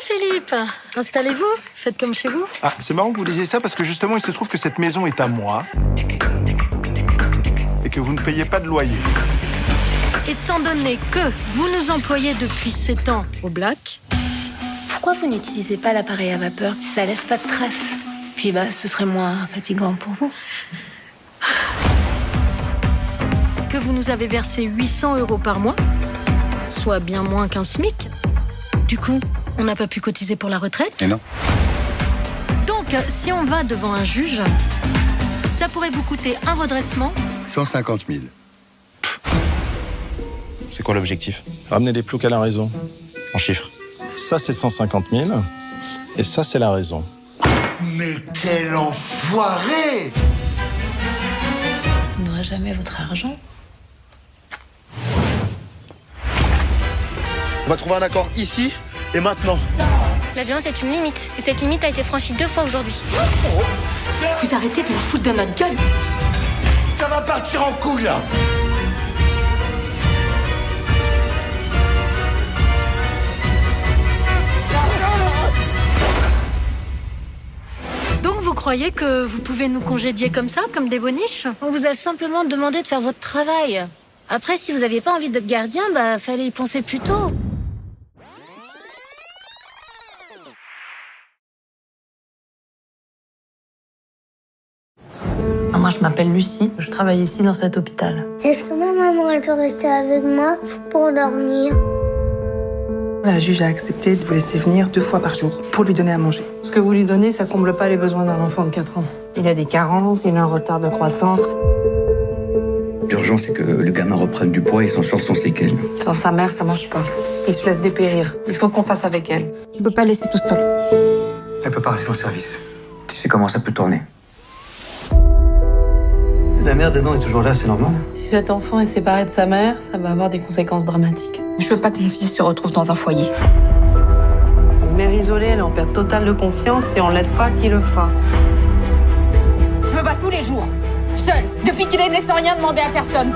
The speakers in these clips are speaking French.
Philippe, installez-vous, faites comme chez vous. Ah, c'est marrant que vous disiez ça parce que justement, il se trouve que cette maison est à moi et que vous ne payez pas de loyer. Étant donné que vous nous employez depuis 7 ans au Black... Pourquoi vous n'utilisez pas l'appareil à vapeur? Ça laisse pas de traces. Puis ce serait moins fatigant pour vous. Que vous nous avez versé 800 € par mois, soit bien moins qu'un SMIC. Du coup, on n'a pas pu cotiser pour la retraite. Et non. Donc, si on va devant un juge, ça pourrait vous coûter un redressement. 150 000. C'est quoi l'objectif? Ramener les ploucs à la raison. En chiffres. Ça, c'est 150 000. Et ça, c'est la raison. Mais quel enfoiré! On n'aura jamais votre argent. On va trouver un accord ici et maintenant. La violence est une limite. Et cette limite a été franchie 2 fois aujourd'hui. Vous arrêtez de vous foutre de notre gueule. Ça va partir en couille, là! Donc, vous croyez que vous pouvez nous congédier comme ça, comme des boniches? On vous a simplement demandé de faire votre travail. Après, si vous n'aviez pas envie d'être gardien, fallait y penser plus tôt. Moi, je m'appelle Lucie. Je travaille ici dans cet hôpital. Est-ce que ma maman, elle peut rester avec moi pour dormir? La juge a accepté de vous laisser venir 2 fois par jour pour lui donner à manger. Ce que vous lui donnez, ça comble pas les besoins d'un enfant de 4 ans. Il a des carences, il a un retard de croissance. L'urgence, c'est que le gamin reprenne du poids et s'en sorte sans séquelles. Sans sa mère, ça marche pas. Il se laisse dépérir. Il faut qu'on fasse avec elle. Je peux pas laisser tout seul. Elle peut pas rester en service. Tu sais comment ça peut tourner. La mère dedans est toujours là, c'est normal. Si cet enfant est séparé de sa mère, ça va avoir des conséquences dramatiques. Je veux pas que mon fils se retrouve dans un foyer. Une mère isolée, elle est en perte totale de confiance. Si on l'aide pas, qui le fera? Je me bats tous les jours, seule, depuis qu'il est né sans rien demander à personne.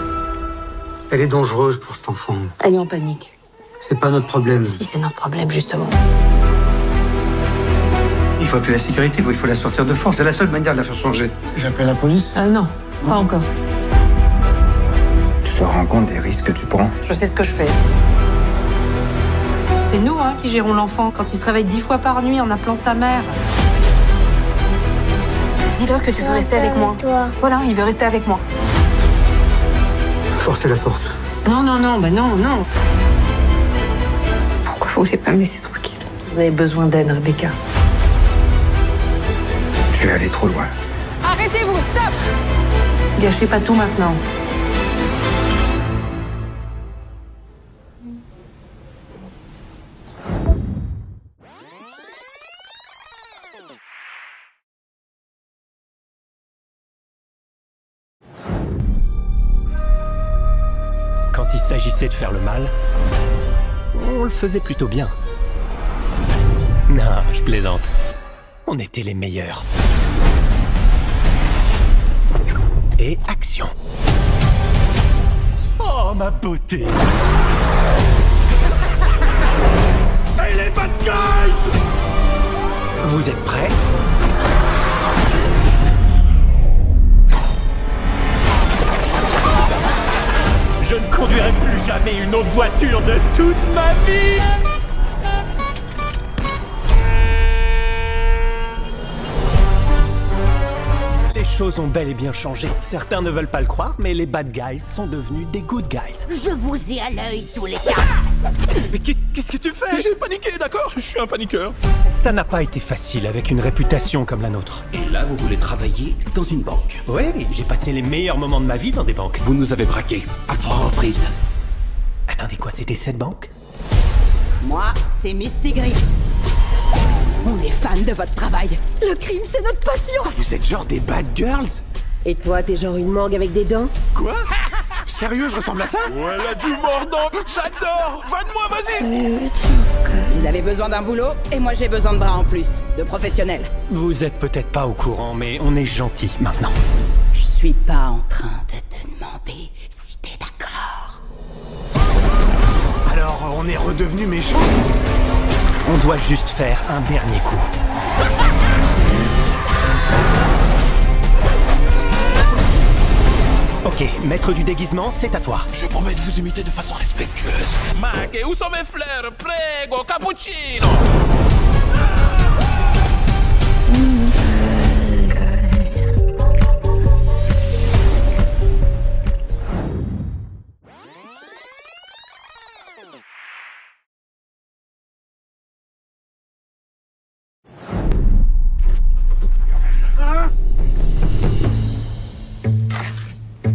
Elle est dangereuse pour cet enfant. Elle est en panique. C'est pas notre problème. Si, c'est notre problème, justement. Il faut appeler la sécurité, il faut la sortir de force. C'est la seule manière de la faire changer. J'appelle la police? Non, pas encore. Tu te rends compte des risques que tu prends? Je sais ce que je fais. C'est nous qui gérons l'enfant quand il se réveille 10 fois par nuit en appelant sa mère. Dis-leur que tu veux rester avec moi. Voilà, il veut rester avec moi. Forcez la porte. Non, non. Pourquoi vous voulez pas me laisser tranquille? Vous avez besoin d'aide, Rebecca. Tu es allé trop loin. Arrêtez-vous, stop! Gâchez pas tout maintenant. Quand il s'agissait de faire le mal, on le faisait plutôt bien. Non, je plaisante. On était les meilleurs. Et action. Oh, ma beauté. Hey, les bad guys! Vous êtes prêts? Je ne conduirai plus jamais une autre voiture de toute ma vie! Les choses ont bel et bien changé. Certains ne veulent pas le croire, mais les bad guys sont devenus des good guys. Je vous ai à l'œil tous les 4. Mais qu'est-ce que tu fais? J'ai paniqué, d'accord? Je suis un paniqueur. Ça n'a pas été facile avec une réputation comme la nôtre. Et là, vous voulez travailler dans une banque. Oui, j'ai passé les meilleurs moments de ma vie dans des banques. Vous nous avez braqués à 3 reprises. Attendez, quoi, c'était cette banque? Moi, c'est Misty Gris. On est fan de votre travail. Le crime, c'est notre passion. Ah, vous êtes genre des bad girls? Et toi, t'es genre une morgue avec des dents? Quoi? Sérieux, je ressemble à ça? Ouais, elle a du mordant. J'adore. Va de moi, vas-y. Vous avez besoin d'un boulot, et moi j'ai besoin de bras en plus. De professionnels. Vous êtes peut-être pas au courant, mais on est gentils maintenant. Je suis pas en train de te demander si t'es d'accord. Alors, on est redevenus méchants? On doit juste faire un dernier coup. Ok, maître du déguisement, c'est à toi. Je promets de vous imiter de façon respectueuse. Mike, où sont mes fleurs? Prego, cappuccino.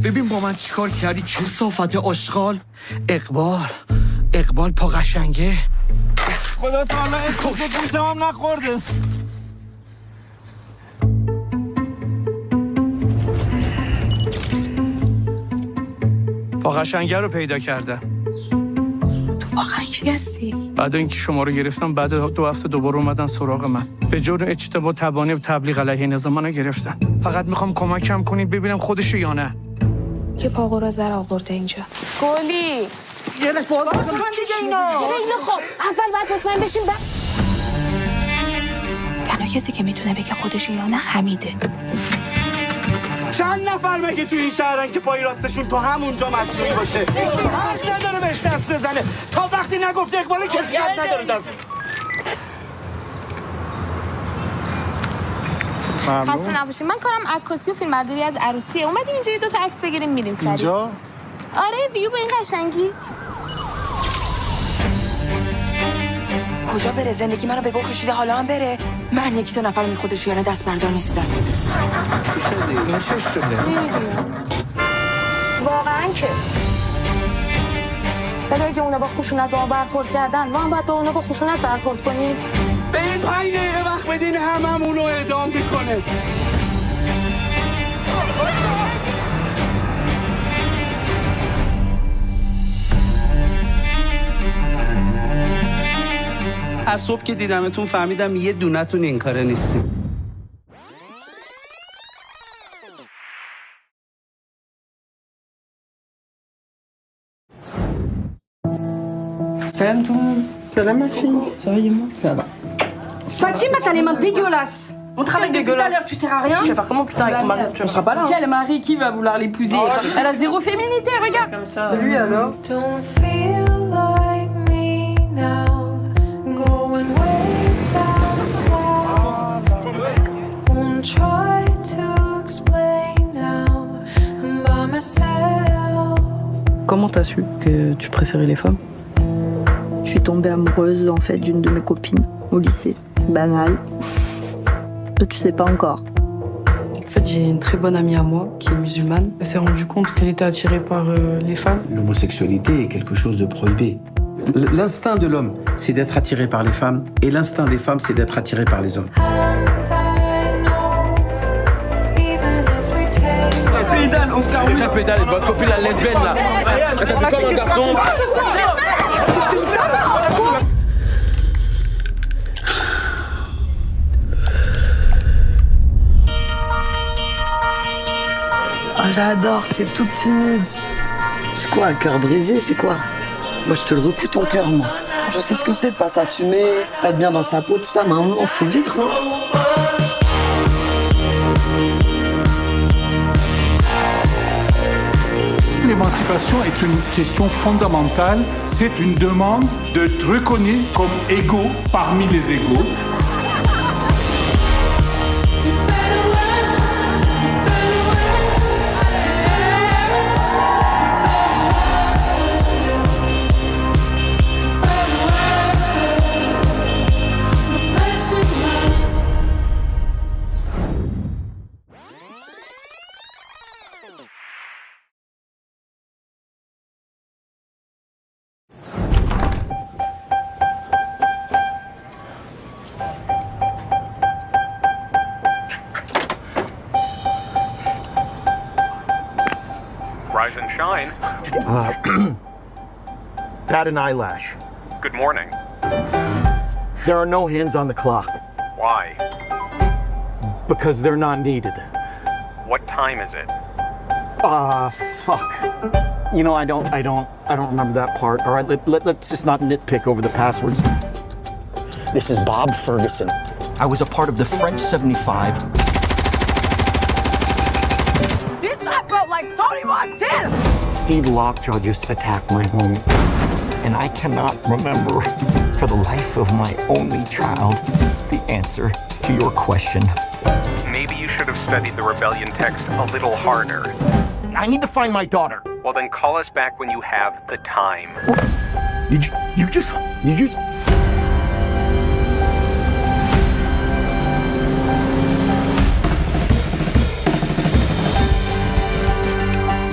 ببین با من چیکار کردی کثافت آشغال. اقبال پا قشنگه. خدا تعالی اسمت گوشم هم نخورده. پا قشنگه رو پیدا کردم. تو واقعا کی هستی؟ بعد اینکه شما رو گرفتم بعد 2 هفته دوباره اومدن سراغ من. به جرم اجتباه تبانی و تبلیغ علیه نظام منو گرفتن. فقط میخوام کمکم کنید ببینم خودشه یا نه. که پاقو را زر آورده اینجا. گلی یه باز کن دیگه اینا. خیلی خوب. اول باید مطمئن بشیم تنها کسی که میتونه بگه خودش ایرانه حمیده. چند نفر مگه تو این شهرن که پای راستشون تو همونجا مسئول باشه؟ حق نداره بهش دست بزنه. تا وقتی نگفت اقبال کسی حق نداره دست. خسته نباشین. من کارم عکاسی و فیلمبرداری از عروسیه. اومدیم اینجا یه 2 تا عکس بگیریم میریم سریع. اینجا؟ آره ویو به این قشنگی. کجا بره؟ زندگی منو به گو کشیده حالا هم بره. من 1-2 نفر می خودش یعنی دست بردار نیستم. واقعا که ولی اگه اونا با خشونت با ما برخورد کردن ما هم باید با اونا با خشونت برخورد کنیم. به این 5 دقیقه وقت بدین هممون رو اعدام میکنه. از صبح که دیدمتون فهمیدم یه دونتون این کاره نیستیم. Salam tout le monde. Salam ma fille. Ça va Yéma? Ça va. Fatima, t'as les mains dégueulasses. On travaille depuis tout à l'heure, tu sers à rien. Tu vas faire comment plus tard avec ton mari? Tu ne seras pas là. Quel mari qui va vouloir l'épouser? Elle a zéro féminité, regarde. Comme ça. Lui alors? Comment t'as su que tu préférais les femmes? Je suis tombée amoureuse en fait d'une de mes copines au lycée. Banal. Toi, tu sais pas encore. En fait, j'ai une très bonne amie à moi qui est musulmane. Elle s'est rendue compte qu'elle était attirée par les femmes. L'homosexualité est quelque chose de prohibé. L'instinct de l'homme, c'est d'être attiré par les femmes, et l'instinct des femmes, c'est d'être attiré par les hommes. C'est Idan, on se la roule. Pédale, votre copine la lesbienne là. Elle fait comme un garçon. Oh, j'adore, t'es tout timide. C'est quoi, un cœur brisé, c'est quoi? Moi, je te le recoue ton cœur, moi. Je sais ce que c'est de pas s'assumer, pas être bien dans sa peau, tout ça, mais à un moment, faut vivre, non? L'émancipation est une question fondamentale. C'est une demande d'être reconnu comme égaux parmi les égaux. Rise and shine. Bat an eyelash. Good morning. There are no hands on the clock. Why? Because they're not needed. What time is it? Fuck. You know, I don't remember that part. All right, let's just not nitpick over the passwords. This is Bob Ferguson. I was a part of the French 75. Bitch, I felt like Tony Montana! Steve Lockjaw just attacked my home. And I cannot remember, for the life of my only child, the answer to your question. Maybe you should have studied the rebellion text a little harder. I need to find my daughter. Well, then call us back when you have the time. You just...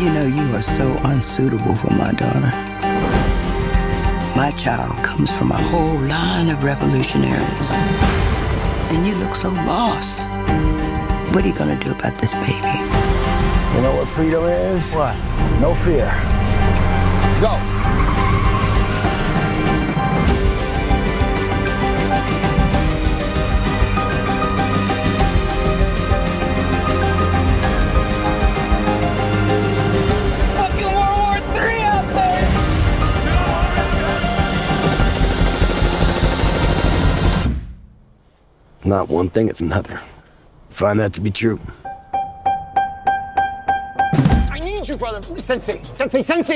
You know, you are so unsuitable for my daughter. My child comes from a whole line of revolutionaries. And you look so lost. What are you gonna do about this baby? You know what freedom is? What? No fear. Go. Fucking World War III out there! Not one thing, it's another. Find that to be true. I need you, brother. Sensei,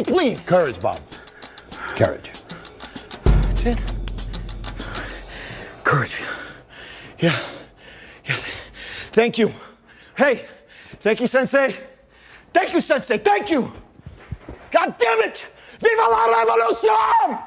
please. Courage, Bob. Courage. That's it. Courage. Yeah. Yes. Thank you. Hey, thank you, Sensei. Thank you, Sensei. Thank you. God damn it! Viva la revolution!